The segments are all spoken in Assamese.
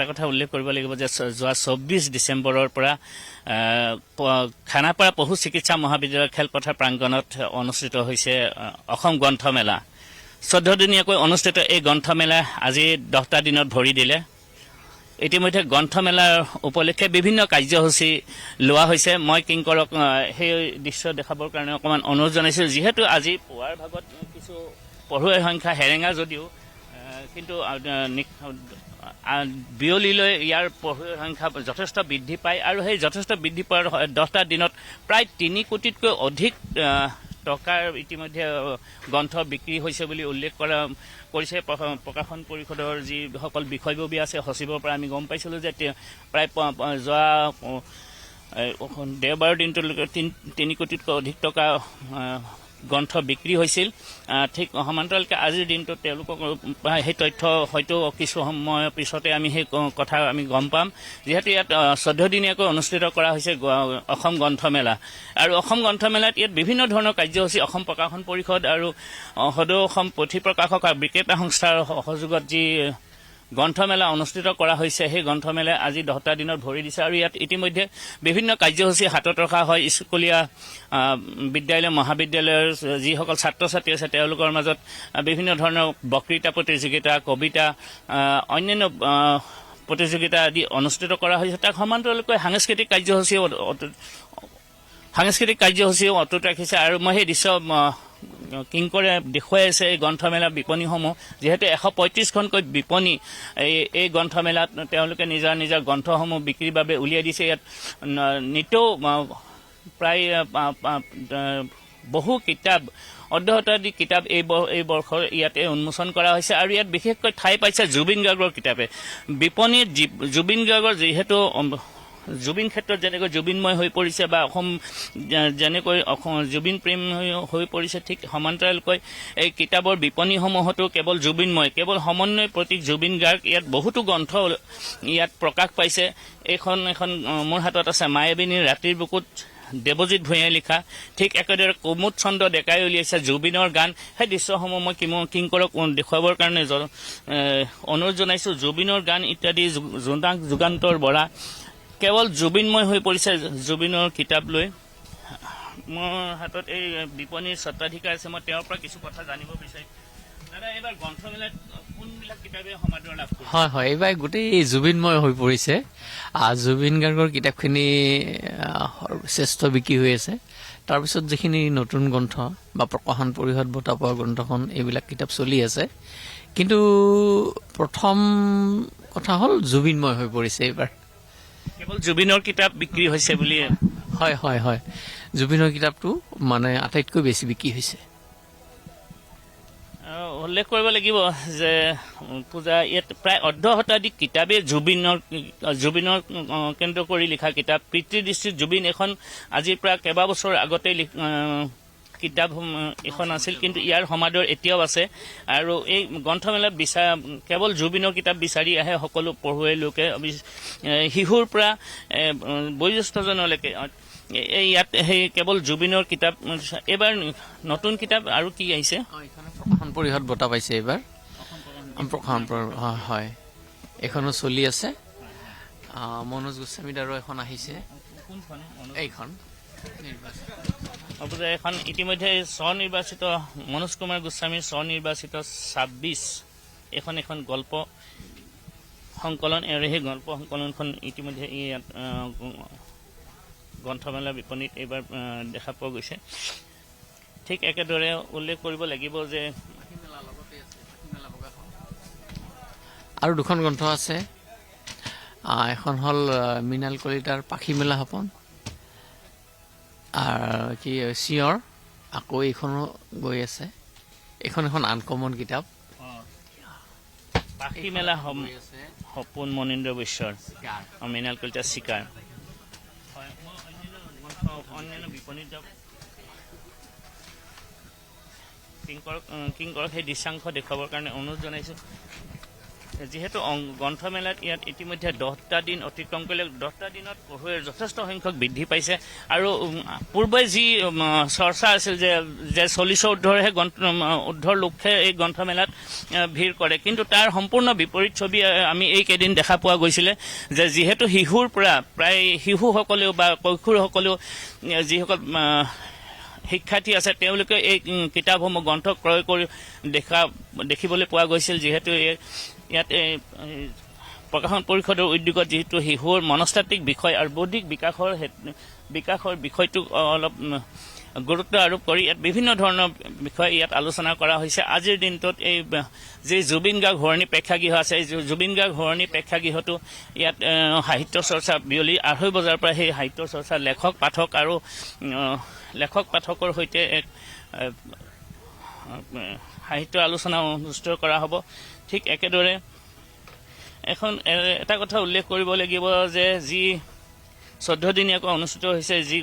এটা কথা উল্লেখ কৰিব লাগিব যে যোৱা 24 ডিচেম্বৰৰ পৰা খানাপাৰা পশু চিকিৎসা মহাবিদ্যালয় খেলপথাৰ প্ৰাংগণত অনুষ্ঠিত হৈছে অসম গ্ৰন্থমেলা। 14 দিনীয়াকৈ অনুষ্ঠিত এই গ্ৰন্থমেলা আজি 10টা দিনত ভৰি দিলে। ইতিমধ্যে গ্ৰন্থমেলাৰ উপলক্ষে বিভিন্ন কাৰ্যসূচী লোৱা হৈছে। মই কিংকৰক সেই দৃশ্য দেখাবৰ কাৰণে অকণমান অনুৰোধ জনাইছোঁ। যিহেতু আজি পুৱাৰ ভাগত কিছু পঢ়ুৱৈৰ সংখ্যা হেৰেঙা যদিও কিন্তু বিয়লিলৈ ইয়াৰ পঢ়ুৱৈৰ সংখ্যা যথেষ্ট বৃদ্ধি পায় আৰু সেই যথেষ্ট বৃদ্ধি পোৱাৰ 10টা দিনত প্ৰায় 3 কোটিতকৈ অধিক টকাৰ ইতিমধ্যে গ্ৰন্থ বিক্ৰী হৈছে বুলি উল্লেখ কৰিছে প্ৰকাশন পৰিষদৰ যিসকল বিষয়ববী আছে। সচিবৰ পৰা আমি গম পাইছিলোঁ যে প্ৰায় যোৱা দেওবাৰৰ দিনটোলৈকে 3 কোটিতকৈ অধিক টকা গ্ৰন্থ বিক্ৰী হৈছিল। ঠিক সমান্তৰালকৈ আজিৰ দিনটোত তেওঁলোকক সেই তথ্য হয়তো কিছু সময় পিছতে আমি সেই কথা আমি গম পাম। যিহেতু ইয়াত 14 দিনীয়াকৈ অনুষ্ঠিত কৰা হৈছে অসম গ্ৰন্থমেলা আৰু অসম গ্ৰন্থমেলাত ইয়াত বিভিন্ন ধৰণৰ কাৰ্যসূচী অসম প্ৰকাশন পৰিষদ আৰু সদৌ অসম পুথি প্ৰকাশক আৰু বিক্ৰেতা সংস্থাৰ সহযোগত যি গ্ৰন্থমেলা অনুষ্ঠিত কৰা হৈছে সেই গ্ৰন্থমেলাই আজি 10টা দিনত ভৰি দিছে আৰু ইয়াত ইতিমধ্যে বিভিন্ন কাৰ্যসূচী হাতত ৰখা হয়। স্কুলীয়া বিদ্যালয় মহাবিদ্যালয়ৰ যিসকল ছাত্ৰ ছাত্ৰী আছে তেওঁলোকৰ মাজত বিভিন্ন ধৰণৰ বক্তৃতা প্ৰতিযোগিতা, কবিতা, অন্যান্য প্ৰতিযোগিতা আদি অনুষ্ঠিত কৰা হৈছে। তাক সমান্তৰালকৈ সাংস্কৃতিক কাৰ্যসূচীও অটুট ৰাখিছে আৰু মই সেই দৃশ্য কিংকৰে দেখুৱাই আছে এই গ্ৰন্থমেলা বিপণীসমূহ। যিহেতু 135খনকৈ বিপণী এই গ্ৰন্থমেলাত তেওঁলোকে নিজৰ নিজৰ গ্ৰন্থসমূহ বিক্ৰীৰ বাবে উলিয়াই দিছে। ইয়াত নিতৌ প্ৰায় বহু কিতাপ অৰ্ধশতাধিক কিতাপ এই বৰ্ষৰ ইয়াতে উন্মোচন কৰা হৈছে আৰু ইয়াত বিশেষকৈ ঠাই পাইছে জুবিন গাৰ্গৰ কিতাপে। বিপণীত জুবিন গাৰ্গৰ যিহেতু জুবিন ক্ষেত্ৰত যেনেকৈ জুবিনময় হৈ পৰিছে বা অসম যেনেকৈ জুবিন প্ৰেম হৈ পৰিছে, ঠিক সমান্তৰালকৈ এই কিতাপৰ বিপণীসমূহতো কেৱল জুবিনময়, কেৱল সমন্বয় প্ৰতীক জুবিন গাৰ্গ। ইয়াত বহুতো গ্ৰন্থ ইয়াত প্ৰকাশ পাইছে। এখন মোৰ হাতত আছে মায়াবিনীৰ ৰাতিৰ বুকুত, দেৱজিৎ ভূঞাই লিখা। ঠিক একেদৰে কুমুদ চন্দ্ৰ ডেকাই উলিয়াইছে জুবিনৰ গান। সেই দৃশ্যসমূহ মই কিংকৰক দেখুৱাবৰ কাৰণে অনুৰোধ জনাইছোঁ। জুবিনৰ গান ইত্যাদি জোনাক যুগান্তৰ বৰা কেৱল জুবিনময় হৈ পৰিছে জুবিনৰ কিতাপ লৈ। মোৰ হাতত এই বিপণীৰ স্বত্বাধিকাৰ আছে, মই তেওঁৰ পৰা কিছু কথা জানিব বিচাৰিম। দাদা, এইবাৰ গ্ৰন্থমেলাত কোনবিলাক কিতাপে সমাদৰ লাভ কৰিছে? হয়, এইবাৰ গোটেই জুবিনময় হৈ পৰিছে। জুবিন গাৰ্গৰ কিতাপখিনি শ্ৰেষ্ঠ বিক্ৰী হৈ আছে। তাৰপিছত যিখিনি নতুন গ্ৰন্থ বা প্ৰকাশন পৰিষদ বঁটা পোৱা গ্ৰন্থখন, এইবিলাক কিতাপ চলি আছে। কিন্তু প্ৰথম কথা হ'ল জুবিনময় হৈ পৰিছে এইবাৰ। কেৱল জুবিনৰ কিতাপ বিক্ৰী হৈছে বুলি? হয়, জুবিনৰ কিতাপটো মানে আটাইতকৈ বেছি বিক্ৰী হৈছে। উল্লেখ কৰিব লাগিব যে পূজা ইয়াত প্ৰায় অৰ্ধশতাধিক কিতাপেই জুবিনৰ কেন্দ্ৰ কৰি লিখা কিতাপ। পিতৃদৃষ্টিত জুবিন এখন আজিৰ প্ৰায় কেইবাবছৰ আগতেই কিতাপ এখন আছিল, কিন্তু ইয়াৰ সমাদৰ এতিয়াও আছে আৰু এই গ্ৰন্থমেলাত কেৱল জুবিনৰ কিতাপ বিচাৰি আহে সকলো পঢ়ুৱৈ লোকে, শিশুৰ পৰা বয়োজ্যেষ্ঠজনলৈকে। ইয়াত সেই কেৱল জুবিনৰ কিতাপ। এইবাৰ নতুন কিতাপ আৰু কি আহিছে? প্ৰকাশন পৰিষদ বঁটা পাইছে এইবাৰ। হয়, এইখনো চলি আছে। মনোজ গোস্বামী দাৰো এখন আহিছে। এইখন এখন ইতিমধ্যে স্বনিৰ্বাচিত মনোজ কুমাৰ গোস্বামীৰ স্বনিৰ্বাচিত 26 এখন গল্প সংকলন আৰু সেই গল্প সংকলনখন ইতিমধ্যে ইয়াত গ্ৰন্থমেলা বিপণীত এইবাৰ দেখা পোৱা গৈছে। ঠিক একেদৰে উল্লেখ কৰিব লাগিব যে আৰু দুখন গ্ৰন্থ আছে। এখন হ'ল মৃণাল কলিতাৰ পাখি মেলা সপোন আৰু কি চিঞৰ। আকৌ এইখনো গৈ আছে। এখন আনকমন কিতাপ, পাখি মেলা সপোন মনীন্দ্ৰ বৈশ্যৰ, মৃণাল কলিতাৰ চিকাৰ। অন্যান্য বিপণীত কিংকৰক সেই দৃশ্যাংশ দেখুৱাবৰ কাৰণে অনুৰোধ জনাইছোঁ। যিহেতু গ্ৰন্থমেলাত ইয়াত ইতিমধ্যে 10টা দিন অতিক্ৰম কৰিলে 10টা দিনত পঢ়ুৱৈৰ যথেষ্ট সংখ্যক বৃদ্ধি পাইছে আৰু পূৰ্বে যি চৰ্চা আছিল যে 40 ঊৰ্ধৰহে ঊৰ্ধৰ লোকহে এই গ্ৰন্থমেলাত ভিৰ কৰে কিন্তু তাৰ সম্পূৰ্ণ বিপৰীত ছবি আমি এই কেইদিন দেখা পোৱা গৈছিলে যে যিহেতু শিশুৰ পৰা প্ৰায় শিশুসকলেও বা কৈশোৰসকলেও যিসকল শিক্ষাৰ্থী আছে তেওঁলোকে এই কিতাপসমূহ গ্ৰন্থ ক্ৰয় কৰি দেখিবলৈ পোৱা গৈছিল যিহেতু ইয়াত প্ৰকাশন পৰিষদৰ উদ্যোগত যিহেতু শিশুৰ মনস্তাত্ত্বিক বিষয় আৰু বৌদ্ধিক বিকাশৰ বিষয়টোক অলপ গুৰুত্ব আৰোপ কৰি ইয়াত বিভিন্ন ধৰণৰ বিষয় ইয়াত আলোচনা কৰা হৈছে আজিৰ দিনটোত এই যি জুবিন গাৰ্গ ঘূৰণি প্ৰেক্ষাগৃহ আছে এই জুবিন গাৰ্গ ঘূৰণি প্ৰেক্ষাগৃহটো ইয়াত সাহিত্য চৰ্চা বিয়লি 2:30 বজাৰ পৰা সেই সাহিত্য চৰ্চা লেখক পাঠকৰ সৈতে এক সাহিত্য আলোচনা অনুষ্ঠিত কৰা হ'ব ঠিক একেদৰে এটা কথা উল্লেখ কৰিব লাগিব যে যি 14 দিনীয়াকৈ অনুষ্ঠিত হৈছে যি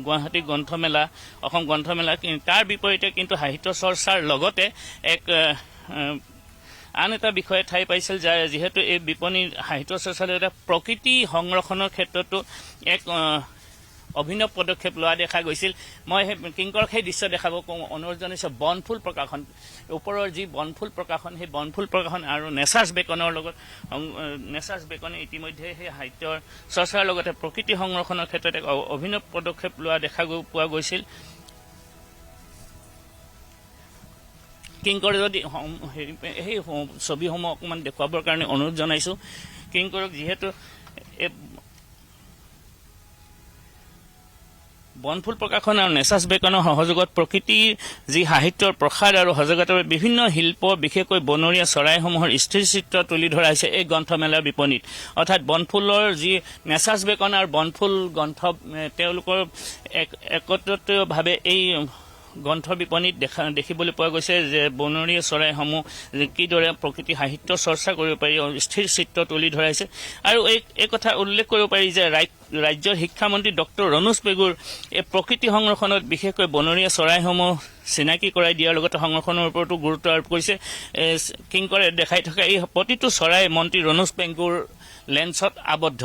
গুৱাহাটী গ্ৰন্থমেলা অসম গ্ৰন্থমেলা তাৰ বিপৰীতে কিন্তু সাহিত্য চৰ্চাৰ লগতে এক আন এটা বিষয়ে ঠাই পাইছিল যিহেতু এই বিপণী সাহিত্য চৰ্চাৰ এটা প্ৰকৃতি সংৰক্ষণৰ ক্ষেত্ৰতো এক অভিনৱ পদক্ষেপ লোৱা দেখা গৈছিল মই কিংকৰক সেই দৃশ্য দেখাব অনুৰোধ জনাইছোঁ বনফুল প্ৰকাশন ওপৰৰ যি বনফুল প্ৰকাশন সেই বনফুল প্ৰকাশন আৰু নেচাৰ্ছ বেকনৰ লগত নেচাৰ্ছ বেকনে ইতিমধ্যে সেই সাহিত্যৰ চৰ্চাৰ লগতে প্ৰকৃতি সংৰক্ষণৰ ক্ষেত্ৰত এক অভিনৱ পদক্ষেপ লোৱা দেখা পোৱা গৈছিল কিংকৰে যদি সেই ছবিসমূহ অকণমান দেখুৱাবৰ কাৰণে অনুৰোধ জনাইছোঁ কিংকৰক যিহেতু বনফুল প্ৰকাশন আৰু নেচাৰ্ছ বেকনৰ সহযোগত প্ৰকৃতিৰ যি সাহিত্যৰ প্ৰসাৰ আৰু সজাগতাৰ বিভিন্ন শিল্প বিশেষকৈ বনৰীয়া চৰাইসমূহৰ স্থিৰ চিত্ৰ তুলি ধৰা হৈছে এই গ্ৰন্থমেলাৰ বিপণীত অৰ্থাৎ বনফুলৰ যি নেচাৰ্ছ বেকন আৰু বনফুল গ্ৰন্থ তেওঁলোকৰ একত্ৰিতভাৱে এই গ্ৰন্থ বিপণীত দেখিবলৈ পোৱা গৈছে যে বনৰীয়া চৰাইসমূহ কিদৰে প্ৰকৃতি সাহিত্য চৰ্চা কৰিব পাৰি স্থিৰ চিত্ৰ তুলি ধৰাইছে আৰু এই কথা উল্লেখ কৰিব পাৰি যে ৰাজ্যৰ শিক্ষামন্ত্ৰী ডক্টৰ ৰণোজ পেগুৰ এই প্ৰকৃতি সংৰক্ষণত বিশেষকৈ বনৰীয়া চৰাইসমূহ চিনাকি কৰাই দিয়াৰ লগতে সংৰক্ষণৰ ওপৰতো গুৰুত্ব আৰোপ কৰিছে কিংকৰে দেখাই থকা এই প্ৰতিটো চৰাই মন্ত্ৰী ৰণোজ পেগুৰ লেন্সত আবদ্ধ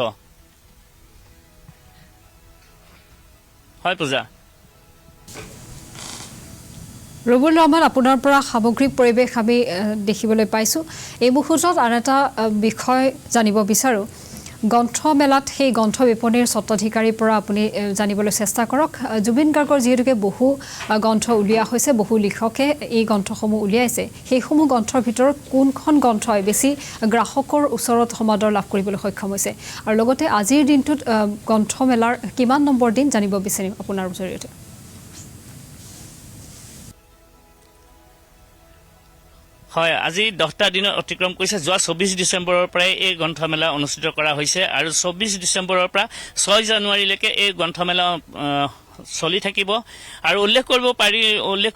হয় পূজা ৰবুল ৰহমান আপোনাৰ পৰা সামগ্ৰিক পৰিৱেশ আমি দেখিবলৈ পাইছোঁ এই মুহূৰ্তত আন এটা বিষয় জানিব বিচাৰোঁ গ্ৰন্থমেলাত সেই গ্ৰন্থ বিপণীৰ স্বত্বাধিকাৰীৰ পৰা আপুনি জানিবলৈ চেষ্টা কৰক জুবিন গাৰ্গৰ যিহেতুকে বহু গ্ৰন্থ উলিওৱা হৈছে বহু লিখকে এই গ্ৰন্থসমূহ উলিয়াইছে সেইসমূহ গ্ৰন্থৰ ভিতৰত কোনখন গ্ৰন্থই বেছি গ্ৰাহকৰ ওচৰত সমাদৰ লাভ কৰিবলৈ সক্ষম হৈছে আৰু লগতে আজিৰ দিনটোত গ্ৰন্থমেলাৰ কিমান নম্বৰ দিন জানিব বিচাৰিম আপোনাৰ জৰিয়তে হয় আজি 10টা দিনত অতিক্ৰম কৰিছে যোৱা 24 ডিচেম্বৰৰ পৰাই এই গ্ৰন্থমেলা অনুষ্ঠিত কৰা হৈছে আৰু 24 ডিচেম্বৰৰ পৰা 6 জানুৱাৰীলৈকে এই গ্ৰন্থমেলা চলি থাকিব আৰু উল্লেখ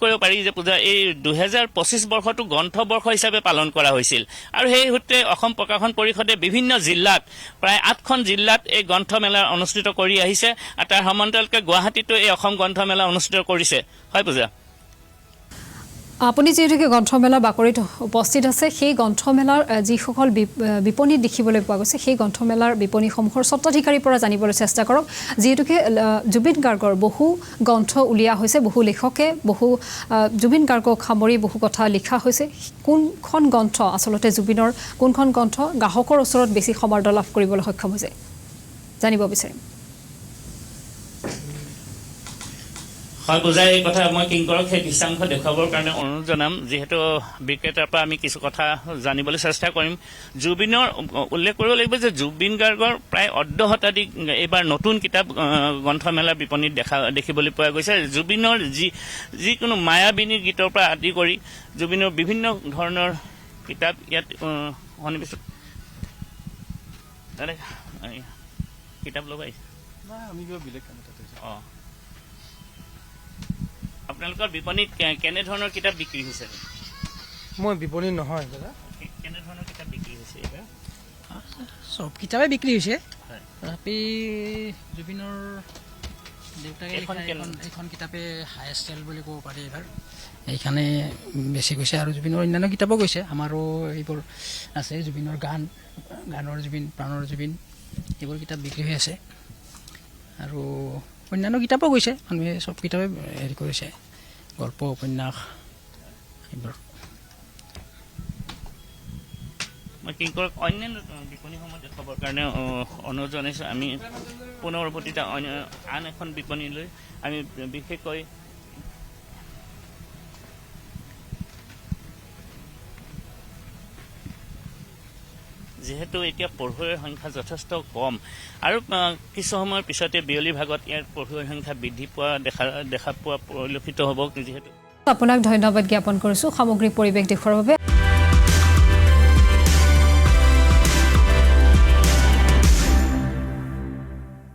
কৰিব পাৰি যে পূজা এই 2025 বৰ্ষটো গ্ৰন্থ বৰ্ষ হিচাপে পালন কৰা হৈছিল আৰু সেই সূত্ৰে অসম প্ৰকাশন পৰিষদে বিভিন্ন জিলাত প্ৰায় 8খন জিলাত এই গ্ৰন্থমেলা অনুষ্ঠিত কৰি আহিছে আৰু তাৰ সমান্তৰালকৈ গুৱাহাটীতো এই অসম গ্ৰন্থমেলা অনুষ্ঠিত কৰিছে হয় পূজা আপুনি যেহেতুকে গ্ৰন্থমেলাৰ বাকৰিত উপস্থিত আছে সেই গ্ৰন্থমেলাৰ যিসকল বিপণীত দেখিবলৈ পোৱা গৈছে সেই গ্ৰন্থমেলাৰ বিপণীসমূহৰ স্বত্বাধিকাৰীৰ পৰা জানিবলৈ চেষ্টা কৰক যিহেতুকে জুবিন গাৰ্গৰ বহু গ্ৰন্থ উলিওৱা হৈছে বহু লেখকে বহু জুবিন গাৰ্গক সামৰি বহু কথা লিখা হৈছে কোনখন গ্ৰন্থ আচলতে জুবিনৰ কোনখন গ্ৰন্থ গ্ৰাহকৰ ওচৰত বেছি সমাদৰ লাভ কৰিবলৈ সক্ষম হৈছে জানিব বিচাৰিম হয় পূজা এই কথা মই কিংকৰক সেই দৃশ্যাংশ দেখুৱাবৰ কাৰণে অনুৰোধ জনাম যিহেতু বিক্ৰেতাৰ পৰা আমি কিছু কথা জানিবলৈ চেষ্টা কৰিম জুবিনৰ উল্লেখ কৰিব লাগিব যে জুবিন গাৰ্গৰ প্ৰায় 18 শতাধিক এইবাৰ নতুন কিতাপ গ্ৰন্থমেলা বিপণীত দেখিবলৈ পোৱা গৈছে জুবিনৰ যিকোনো মায়াবিনী গীতৰ পৰা আদি কৰি জুবিনৰ বিভিন্ন ধৰণৰ কিতাপ ইয়াত সন্নিৱিষ্ট কিতাপ ল'ব আহিছে আপোনালোকৰ বিপণীত কেনে ধৰণৰ কিতাপ বিক্ৰী হৈছে মই বিপণীত নহয় দাদা কেনে ধৰণৰ কিতাপ বিক্ৰী হৈছে এইবাৰ চব কিতাপে বিক্ৰী হৈছে তথাপি জুবিনৰ দেউতাকে এইখন লিখা কেনে- এইখন কিতাপে হায়েষ্ট চেল বুলি ক'ব পাৰি এইবাৰ এইখানে বেছি গৈছে আৰু জুবিনৰ অন্যান্য কিতাপো গৈছে আমাৰো এইবোৰ আছে জুবিনৰ গানৰ জুবিন প্ৰাণৰ জুবিন এইবোৰ কিতাপ বিক্ৰী হৈ আছে আৰু অন্যান্য কিতাপো গৈছে মানুহে চব কিতাপে হেৰি কৰিছে গল্প উপন্যাস এইবোৰ মই কিংকৰক অন্যান্য বিপণীসমূহ দেখুৱাবৰ কাৰণে অনুৰোধ জনাইছোঁ আমি পুনৰৱৰ্তীতা আন এখন বিপণীলৈ আমি বিশেষকৈ যিহেতু এতিয়া পঢ়ুৱৈৰ সংখ্যা যথেষ্ট কম আৰু কিছু সময়ৰ পিছতে বিয়লি ভাগত ইয়াৰ পঢ়ুৱৈৰ সংখ্যা বৃদ্ধি পোৱা দেখা পোৱা পৰিলক্ষিত হ'ব যিহেতু আপোনাক ধন্যবাদ জ্ঞাপন কৰিছোঁ সামগ্ৰিক পৰিৱেশ দেখুওৱাৰ বাবে